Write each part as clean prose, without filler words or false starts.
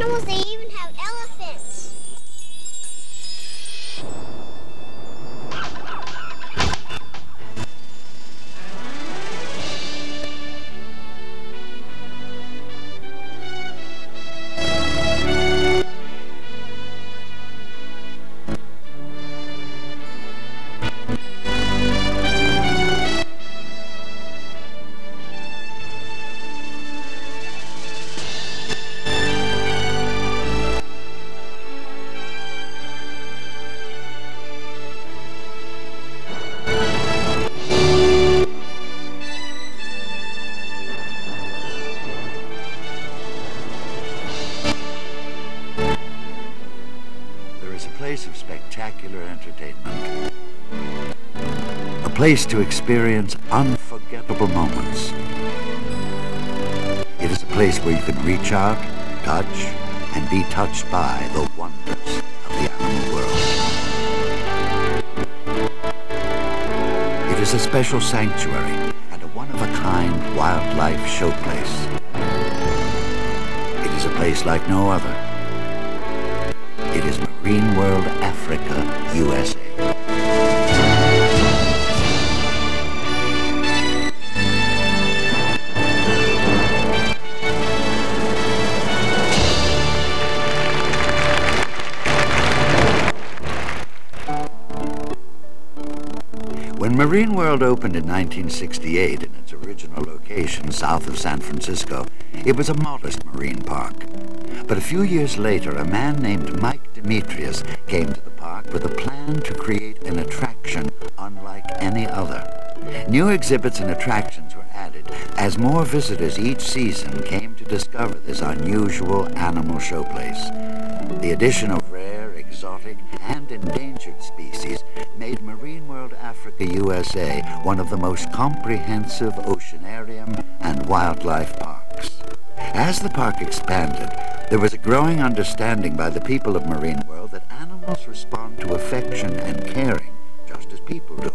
animals, they even have elephants. A place of spectacular entertainment. A place to experience unforgettable moments. It is a place where you can reach out, touch, and be touched by the wonders of the animal world. It is a special sanctuary and a one-of-a-kind wildlife showplace. It is a place like no other. It is Marine World Africa, USA. When Marine World opened in 1968 in its original location south of San Francisco, it was a modest marine park. But a few years later, a man named Mike Demetrius came to the park with a plan to create an attraction unlike any other. New exhibits and attractions were added as more visitors each season came to discover this unusual animal showplace. The addition of rare, exotic, and endangered species made Marine World Africa, USA one of the most comprehensive oceanarium and wildlife parks. As the park expanded, there was a growing understanding by the people of Marine World that animals respond to affection and caring just as people do.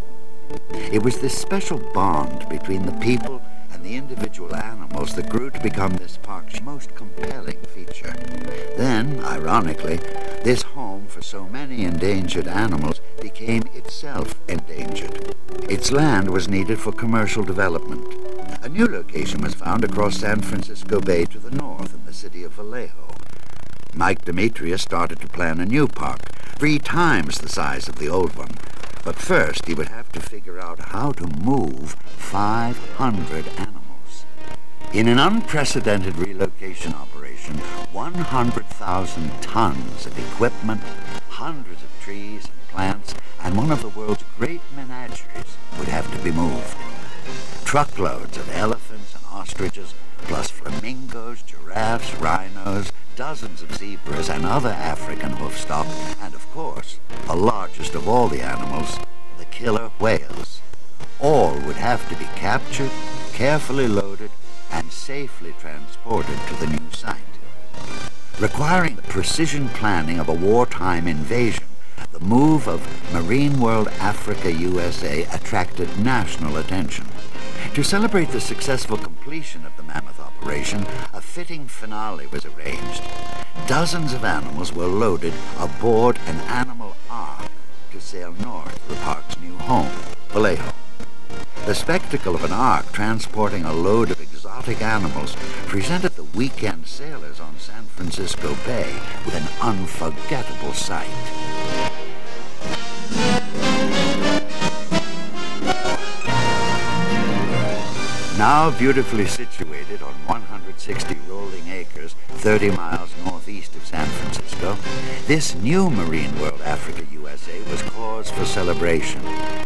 It was this special bond between the people and the individual animals that grew to become this park's most compelling feature. Then, ironically, this home for so many endangered animals became itself endangered. Its land was needed for commercial development. A new location was found across San Francisco Bay to the north in the city of Vallejo. Mike Demetrius started to plan a new park, 3 times the size of the old one. But first, he would have to figure out how to move 500 animals. In an unprecedented relocation operation, 100,000 tons of equipment, hundreds of trees and plants, and one of the world's great menageries would have to be moved. Truckloads of elephants and ostriches, plus flamingos, giraffes, rhinos, dozens of zebras and other African hoofstock, and of course, the largest of all the animals, the killer whales. All would have to be captured, carefully loaded, and safely transported to the new site. Requiring the precision planning of a wartime invasion, the move of Marine World Africa, USA attracted national attention. To celebrate the successful completion of the mammoth operation, a fitting finale was arranged. Dozens of animals were loaded aboard an animal ark to sail north to the park's new home, Vallejo. The spectacle of an ark transporting a load of exotic animals presented the weekend sailors on San Francisco Bay with an unforgettable sight. Now beautifully situated on 160 rolling acres, 30 miles northeast of San Francisco, this new Marine World Africa, USA was cause for celebration.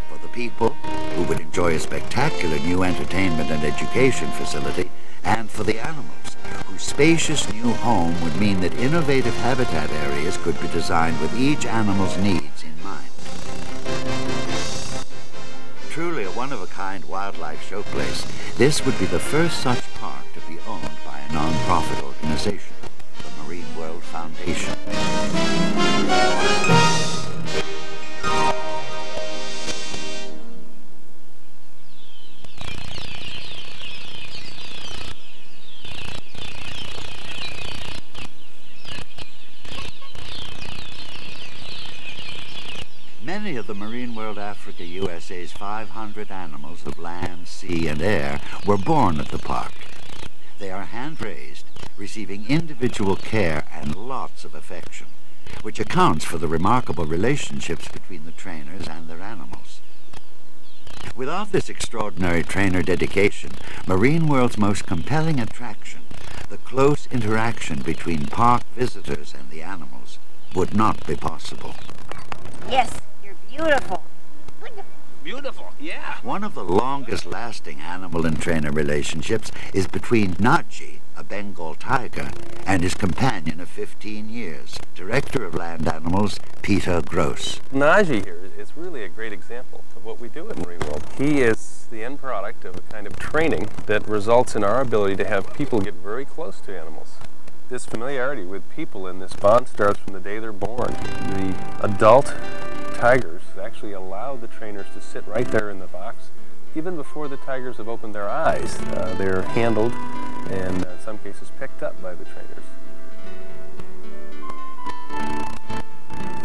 For the people, who would enjoy a spectacular new entertainment and education facility, and for the animals, whose spacious new home would mean that innovative habitat areas could be designed with each animal's needs in mind. Truly a one-of-a-kind wildlife showplace, this would be the first such park to be owned by a non-profit organization, the Marine World Foundation. Many of the Marine World Africa USA's 500 animals of land, sea, and air were born at the park. They are hand-raised, receiving individual care and lots of affection, which accounts for the remarkable relationships between the trainers and their animals. Without this extraordinary trainer dedication, Marine World's most compelling attraction, the close interaction between park visitors and the animals, would not be possible. Yes, you're beautiful. Beautiful, yeah. One of the longest-lasting animal and trainer relationships is between Naji, a Bengal tiger, and his companion of 15 years, Director of Land Animals, Peter Gross. Naji here is really a great example of what we do at Marine World. He is the end product of a kind of training that results in our ability to have people get very close to animals. This familiarity with people and this bond starts from the day they're born. The adult tigers actually allow the trainers to sit right there in the box. Even before the tigers have opened their eyes, they're handled and in some cases picked up by the trainers.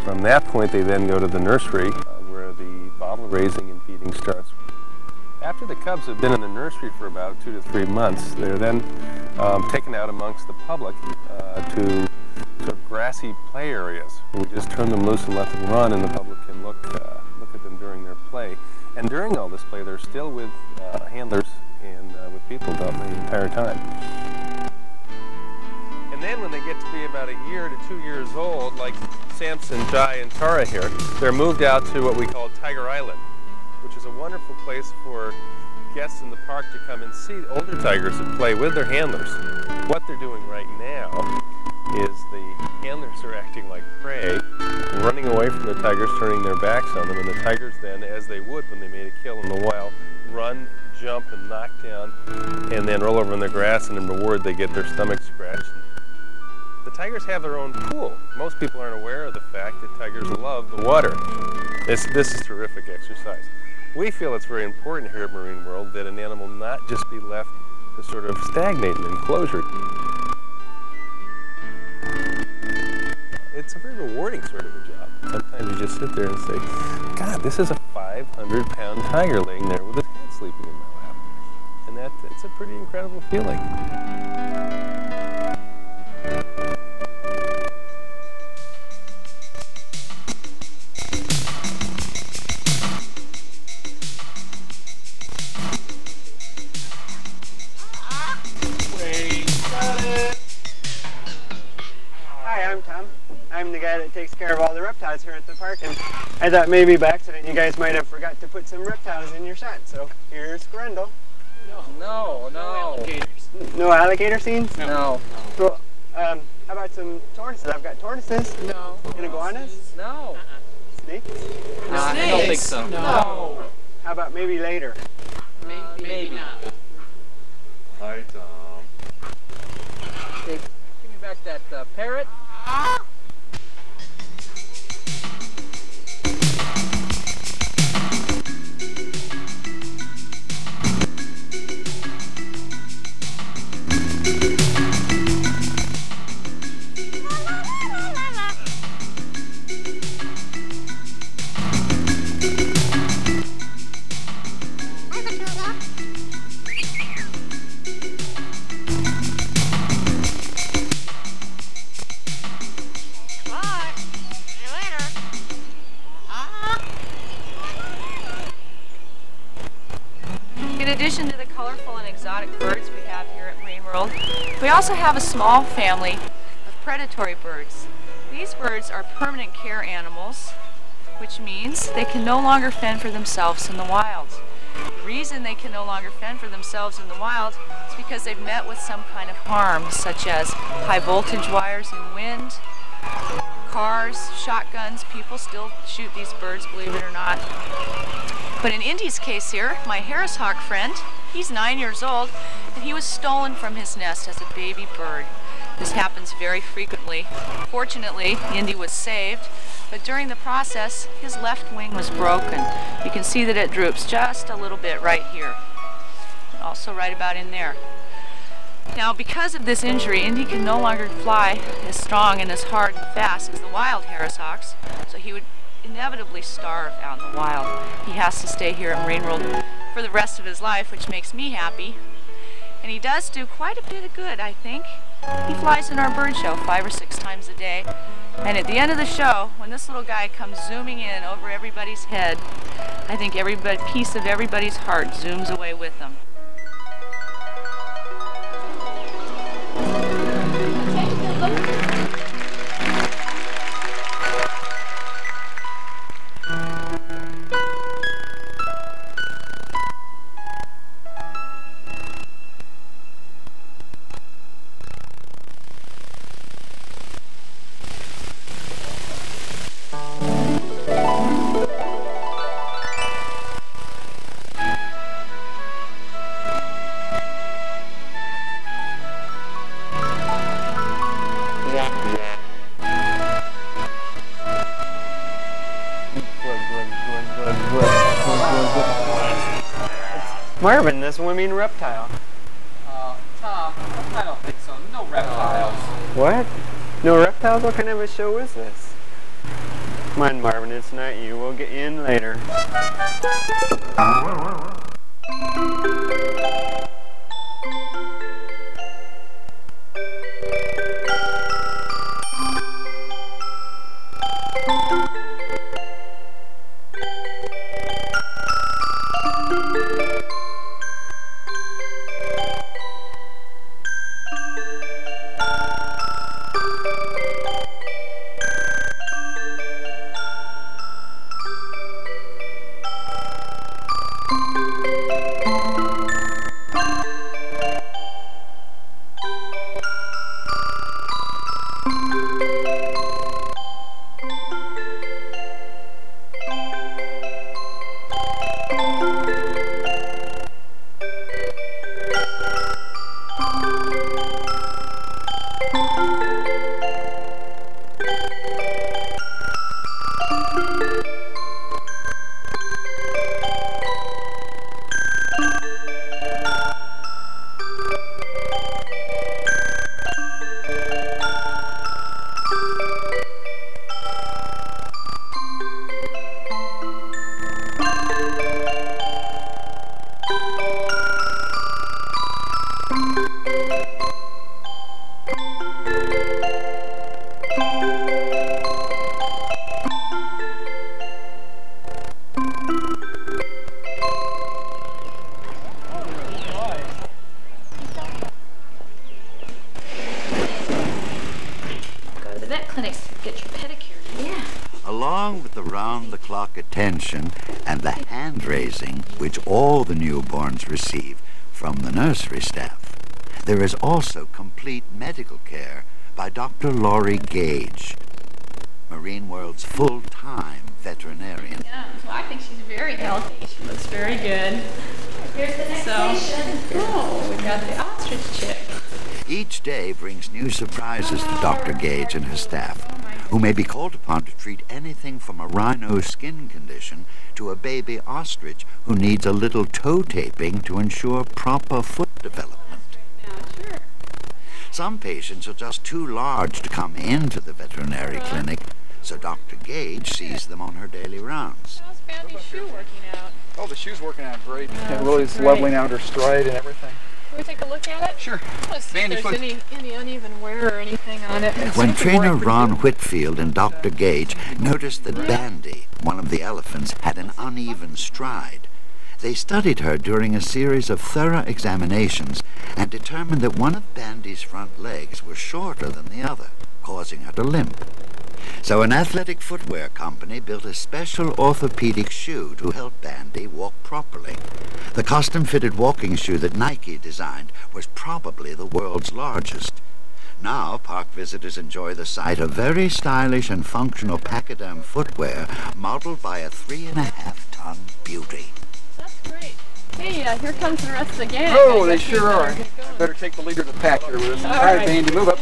From that point they then go to the nursery where the bottle raising and feeding starts. After the cubs have been in the nursery for about 2 to 3 months, they're then taken out amongst the public to sort of grassy play areas. We just turn them loose and let them run, and the public can look at them during their play. And during all this play, they're still with handlers and with people the entire time. And then when they get to be about 1 year to 2 years old, like Samson, Jai, and Tara here, they're moved out to what we call Tiger Island, which is a wonderful place for guests in the park to come and see older tigers that play with their handlers. What they're doing right now is the handlers are acting like prey, running away from the tigers, turning their backs on them, and the tigers then, as they would when they made a kill in the wild, run, jump, and knock down, and then roll over in the grass, and in reward they get their stomachs scratched. The tigers have their own pool. Most people aren't aware of the fact that tigers love the water. This is terrific exercise. We feel it's very important here at Marine World that an animal not just be left to sort of stagnate in enclosure. It's a very rewarding sort of a job. Sometimes you just sit there and say, God, this is a 500-pound tiger laying there with his head sleeping in my lap. And that's a pretty incredible feeling. I'm the guy that takes care of all the reptiles here at the park, and I thought maybe by accident you guys might have forgot to put some reptiles in your shot. So here's Grendel. No alligators. No alligator scenes? No. So, how about some tortoises? I've got tortoises. No. And iguanas? No. Snakes? I don't think so. No. How about maybe later? Maybe not. Hi, Tom. Okay, give me back that parrot. In addition to the colorful and exotic birds we have here at Marine World, we also have a small family of predatory birds. These birds are permanent care animals, which means they can no longer fend for themselves in the wild. The reason they can no longer fend for themselves in the wild is because they've met with some kind of harm, such as high voltage wires and wind, cars, shotguns. People still shoot these birds, believe it or not. But in Indy's case here, my Harris hawk friend, he's 9 years old, and he was stolen from his nest as a baby bird. This happens very frequently. Fortunately, Indy was saved, but during the process, his left wing was broken. You can see that it droops just a little bit right here, and also right about in there. Now, because of this injury, Indy can no longer fly as strong and as hard and fast as the wild Harris hawks, so he would inevitably starve out in the wild. He has to stay here at Marine World for the rest of his life, which makes me happy. And he does do quite a bit of good, I think. He flies in our bird show 5 or 6 times a day. And at the end of the show, when this little guy comes zooming in over everybody's head, I think every piece of everybody's heart zooms away with him. Marvin, the swimming reptile. Tom, I don't think so. No reptiles. What? No reptiles? What kind of a show is this? Come on, Marvin, it's not you. We'll get you in later. Along with the round-the-clock attention and the hand-raising which all the newborns receive from the nursery staff, there is also complete medical care by Dr. Laurie Gage, Marine World's full-time veterinarian. Yeah, so I think she's very healthy. She looks very good. Here's the next patient. Oh, we've got the ostrich chick. Each day brings new surprises to Dr. Gage and his staff, who may be called upon to treat anything from a rhino skin condition to a baby ostrich who needs a little toe taping to ensure proper foot development. Some patients are just too large to come into the veterinary clinic, so Dr. Gage sees them on her daily rounds. How's Bandy's shoe working out? Oh, the shoe's working out great. Yeah, It really is great. leveling out her stride and everything. Can we take a look at it? Sure. Let's see if there's any uneven wear or anything on it. When trainer Ron Whitfield and Dr. Gage noticed that Bandy, one of the elephants, had an uneven stride, they studied her during a series of thorough examinations and determined that one of Bandy's front legs was shorter than the other, causing her to limp. So an athletic footwear company built a special orthopedic shoe to help Bandy walk properly. The custom-fitted walking shoe that Nike designed was probably the world's largest. Now, park visitors enjoy the sight of very stylish and functional pachyderm footwear modeled by a 3.5-ton beauty. That's great. Hey, here comes the rest of the gang. Oh, they sure are. Better take the leader of the pack here with us. All right, Bandy, move up.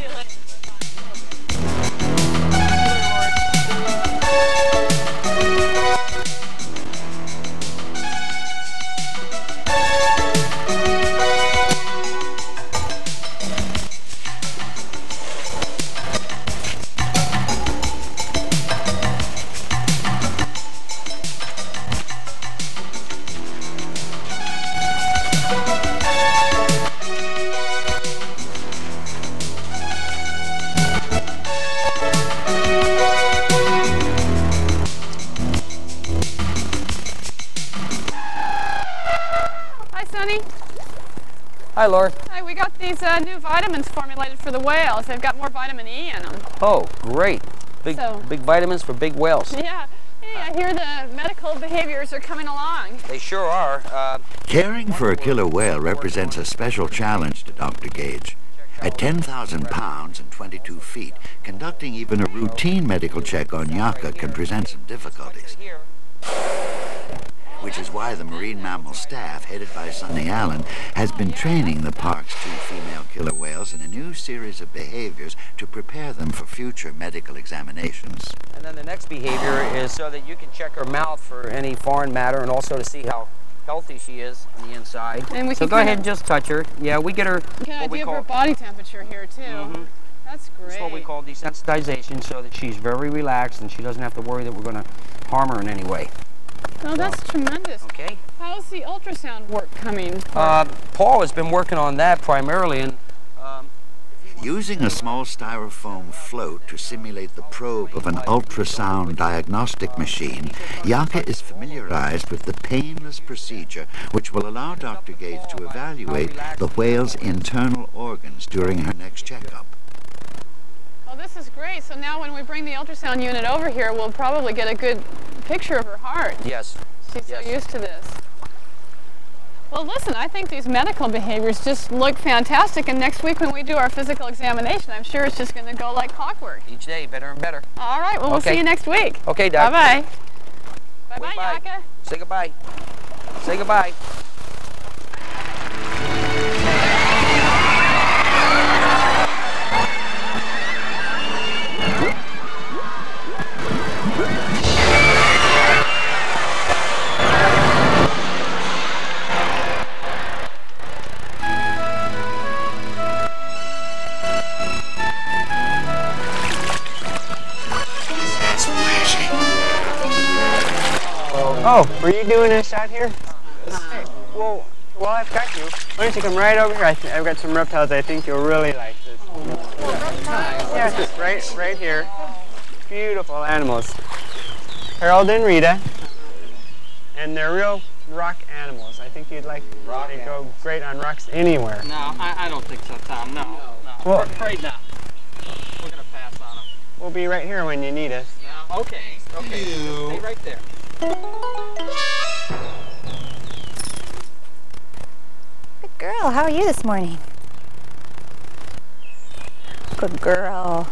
Laura. Hi, we got these new vitamins formulated for the whales. They've got more vitamin E in them. Oh, great. Big vitamins for big whales. Yeah. Hey, I hear the medical behaviors are coming along. They sure are. Caring for a killer whale represents a special challenge to Dr. Gage. At 10,000 pounds and 22 feet, conducting even a routine medical check on Yaka can present some difficulties. Which is why the marine mammal staff, headed by Sonny Allen, has been training the park's 2 female killer whales in a new series of behaviors to prepare them for future medical examinations. And then the next behavior is so that you can check her mouth for any foreign matter and also to see how healthy she is on the inside. And we so can go ahead and just touch her. Yeah, we get her what we call her body temperature here too. That's great. That's what we call desensitization, so that she's very relaxed and she doesn't have to worry that we're going to harm her in any way. Oh, that's tremendous. Okay. How's the ultrasound work coming? Paul has been working on that primarily, and using a small styrofoam float to simulate the probe of an ultrasound diagnostic machine, Yaka is familiarized with the painless procedure which will allow Dr. Gage to evaluate the whale's internal organs during her next checkup. Oh, this is great. So now when we bring the ultrasound unit over here, we'll probably get a good picture of her heart. Yes. She's so used to this. Well, listen, I think these medical behaviors just look fantastic, and next week when we do our physical examination, I'm sure it's just going to go like clockwork. Each day, better and better. All right, well, we'll see you next week. Okay, Doc. Bye-bye. Bye-bye, Yaka. Say goodbye. Say goodbye. Oh, were you doing a shot here? Hey, well, I've got you. Why don't you come right over here? I've got some reptiles I think you'll really like. Yeah, right here. Beautiful animals. Harold and Rita. And they're real rock animals. I think you'd like them. They go great on rocks anywhere. No, I don't think so, Tom. No. Well, Afraid not. We're going to pass on them. We'll be right here when you need us. Yeah. Okay. Stay right there. Good girl, how are you this morning? Good girl.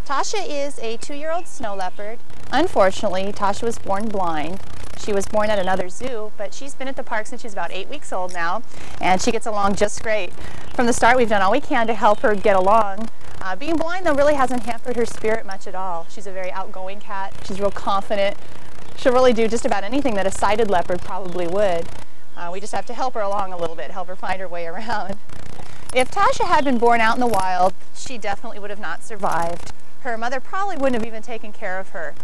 Tasha is a 2-year-old snow leopard. Unfortunately, Tasha was born blind. She was born at another zoo, but she's been at the park since she's about 8 weeks old now, and she gets along just great. From the start, we've done all we can to help her get along. Being blind, though, really hasn't hampered her spirit much at all. She's a very outgoing cat. She's real confident. She'll really do just about anything that a sighted leopard probably would. We just have to help her along a little bit, help her find her way around. If Tasha had been born out in the wild, she definitely would have not survived. Her mother probably wouldn't have even taken care of her.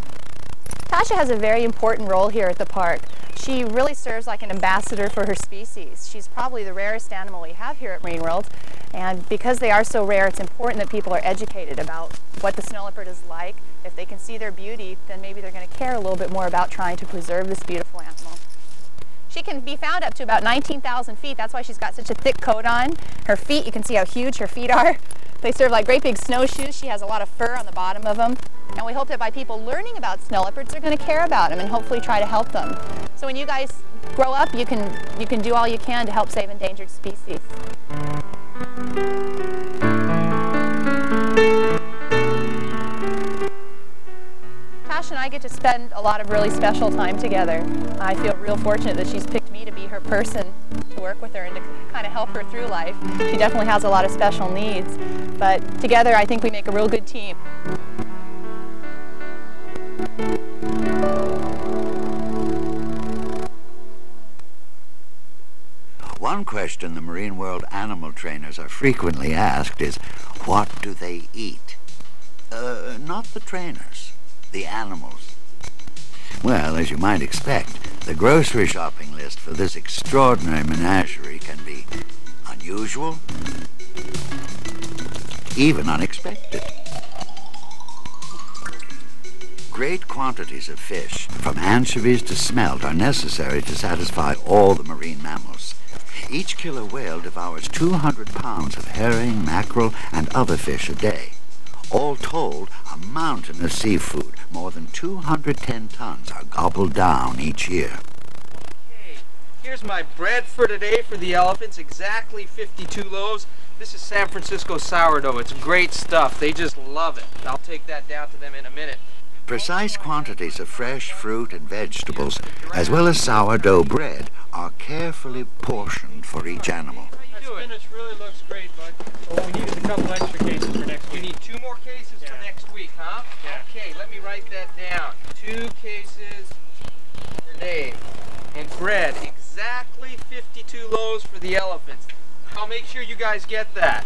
Tasha has a very important role here at the park. She really serves like an ambassador for her species. She's probably the rarest animal we have here at Marine World, and because they are so rare, it's important that people are educated about what the snow leopard is like. If they can see their beauty, then maybe they're going to care a little bit more about trying to preserve this beautiful animal. She can be found up to about 19,000 feet. That's why she's got such a thick coat on. Her feet, you can see how huge her feet are. They serve like great big snowshoes. She has a lot of fur on the bottom of them. And we hope that by people learning about snow leopards, they're going to care about them and hopefully try to help them. So when you guys grow up, you can do all you can to help save endangered species. Tasha and I get to spend a lot of really special time together. I feel real fortunate that she's picked me to be her person to work with her and to kind of help her through life. She definitely has a lot of special needs, but together I think we make a real good team. One question the Marine World animal trainers are frequently asked is, what do they eat? Not the trainers, the animals. Well, as you might expect, the grocery shopping list for this extraordinary menagerie can be unusual, even unexpected. Great quantities of fish, from anchovies to smelt, are necessary to satisfy all the marine mammals. Each killer whale devours 200 pounds of herring, mackerel, and other fish a day. All told, a mountain of seafood, more than 210 tons, are gobbled down each year. Okay, here's my bread for today for the elephants, exactly 52 loaves. This is San Francisco sourdough. It's great stuff. They just love it. I'll take that down to them in a minute. Precise quantities of fresh fruit and vegetables, as well as sourdough bread, are carefully portioned for each animal. That spinach really looks great, bud. Oh, we needed a couple extra cases for next week. You need 2 more cases for next week, huh? Yeah. Okay, let me write that down. 2 cases for Dave. And bread, exactly 52 loaves for the elephants. I'll make sure you guys get that.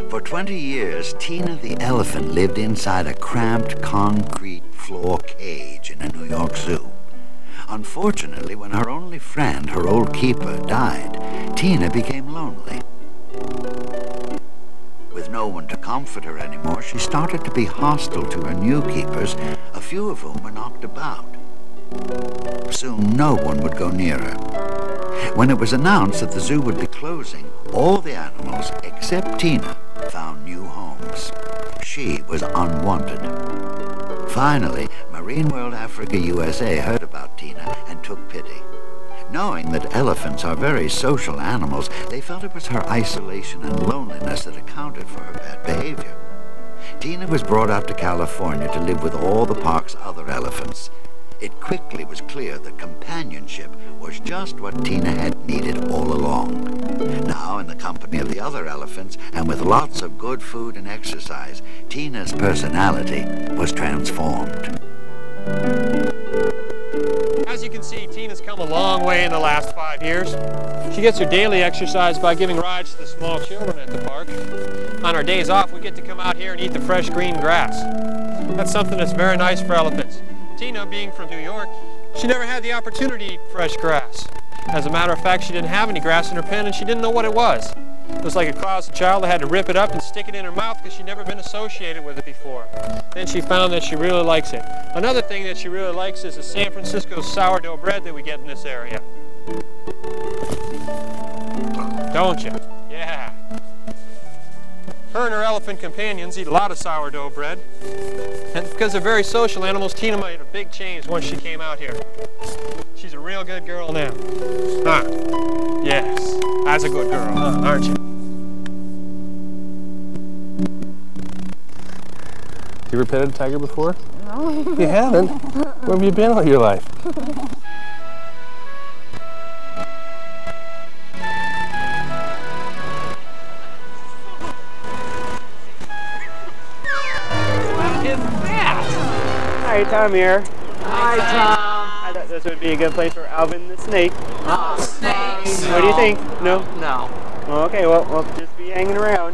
For 20 years, Tina the elephant lived inside a cramped concrete floor cage in a New York zoo. Unfortunately, when her only friend, her old keeper, died, Tina became lonely. With no one to comfort her anymore, she started to be hostile to her new keepers, a few of whom were knocked about. Soon, no one would go near her. When it was announced that the zoo would be closing, all the animals, except Tina, found new homes. She was unwanted. Finally, Marine World Africa USA heard about Tina and took pity. Knowing that elephants are very social animals, they felt it was her isolation and loneliness that accounted for her bad behavior. Tina was brought out to California to live with all the park's other elephants. It quickly was clear that companionship was just what Tina had needed all along. Now, in the company of the other elephants, and with lots of good food and exercise, Tina's personality was transformed. As you can see, Tina's come a long way in the last 5 years. She gets her daily exercise by giving rides to the small children at the park. On our days off, we get to come out here and eat the fresh green grass. That's something that's very nice for elephants. Tina, being from New York, she never had the opportunity to eat fresh grass. As a matter of fact, she didn't have any grass in her pen and she didn't know what it was. It was like a closet child that had to rip it up and stick it in her mouth because she'd never been associated with it before. Then she found that she really likes it. Another thing that she really likes is the San Francisco sourdough bread that we get in this area. Don't you? Yeah. Her and her elephant companions eat a lot of sourdough bread. And because they're very social animals, Tina made a big change once she came out here. She's a real good girl now. Huh? Yes, that's a good girl, huh, aren't you? You ever petted a tiger before? No. You haven't? Where have you been all your life? Hi, Tom here. Hi, Tom. I thought this would be a good place for Alvin the snake. Oh, snakes. What do you think? No? No. Okay, well, we'll just be hanging around.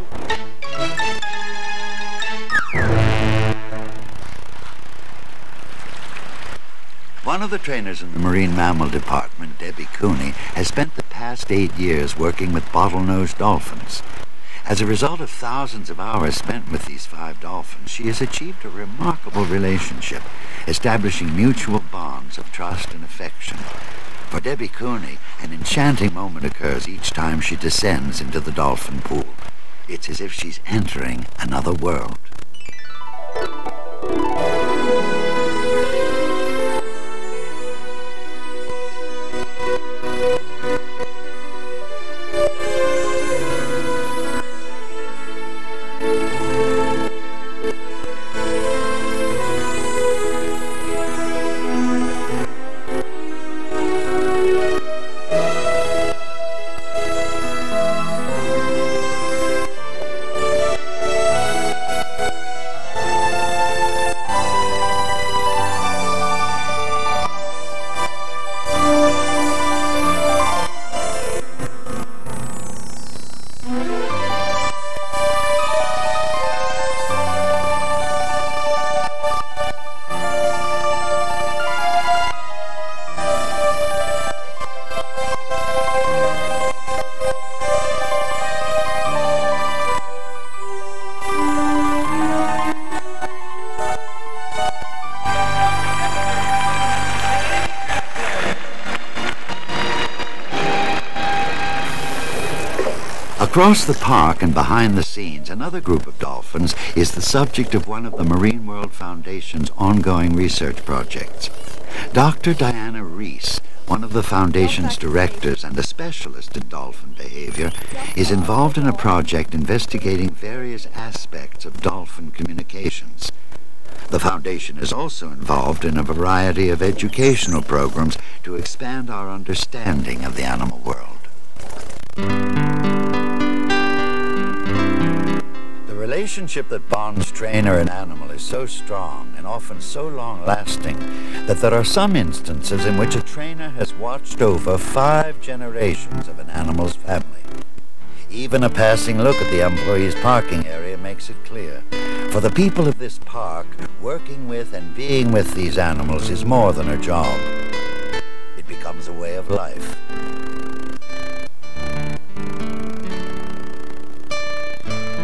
One of the trainers in the Marine Mammal Department, Debbie Cooney, has spent the past 8 years working with bottlenose dolphins. As a result of thousands of hours spent with these 5 dolphins, she has achieved a remarkable relationship, establishing mutual bonds of trust and affection. For Debbie Cooney, an enchanting moment occurs each time she descends into the dolphin pool. It's as if she's entering another world. Across the park and behind the scenes, another group of dolphins is the subject of one of the Marine World Foundation's ongoing research projects. Dr. Diana Reese, one of the Foundation's directors and a specialist in dolphin behavior, is involved in a project investigating various aspects of dolphin communications. The Foundation is also involved in a variety of educational programs to expand our understanding of the animal world. The relationship that bonds trainer and animal is so strong and often so long-lasting that there are some instances in which a trainer has watched over 5 generations of an animal's family. Even a passing look at the employee's parking area makes it clear. For the people of this park, working with and being with these animals is more than a job. It becomes a way of life.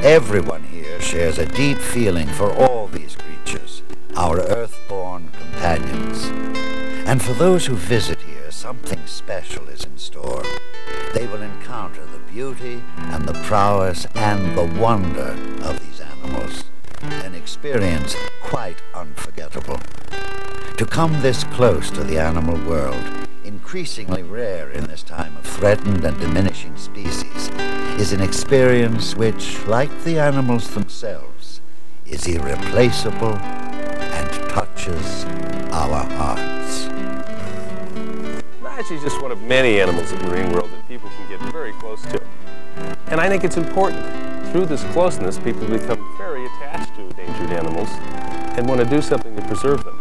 Everyone here shares a deep feeling for all these creatures, our earth-born companions. And for those who visit here, something special is in store. They will encounter the beauty and the prowess and the wonder of these animals, an experience quite unforgettable. To come this close to the animal world, increasingly rare in this time of threatened and diminishing species, is an experience which, like the animals themselves, is irreplaceable and touches our hearts. Actually just one of many animals in the marine world that people can get very close to. And I think it's important. Through this closeness, people become very attached to endangered animals and want to do something to preserve them.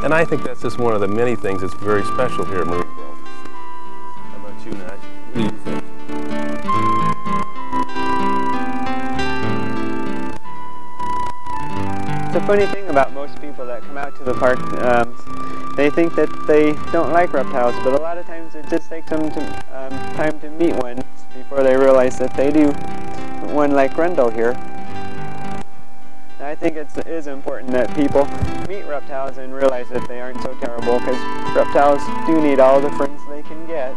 And I think that's just one of the many things that's very special here at Marine World. How about you, Naj? What do you think? It's a funny thing about most people that come out to the park. They think that they don't like reptiles, but a lot of times it just takes them time to meet one before they realize that they do. One like Grendel here. And I think it is important that people meet reptiles and realize that they aren't so terrible, because reptiles do need all the friends they can get.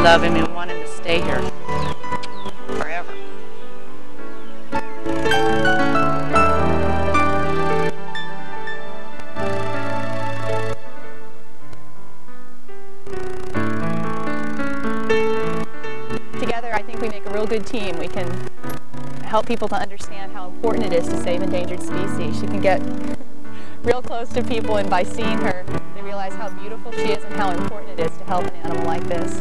Love him and want him to stay here forever. Together, I think we make a real good team. We can help people to understand how important it is to save endangered species. She can get real close to people, and by seeing her, they realize how beautiful she is and how important it is to help an animal like this.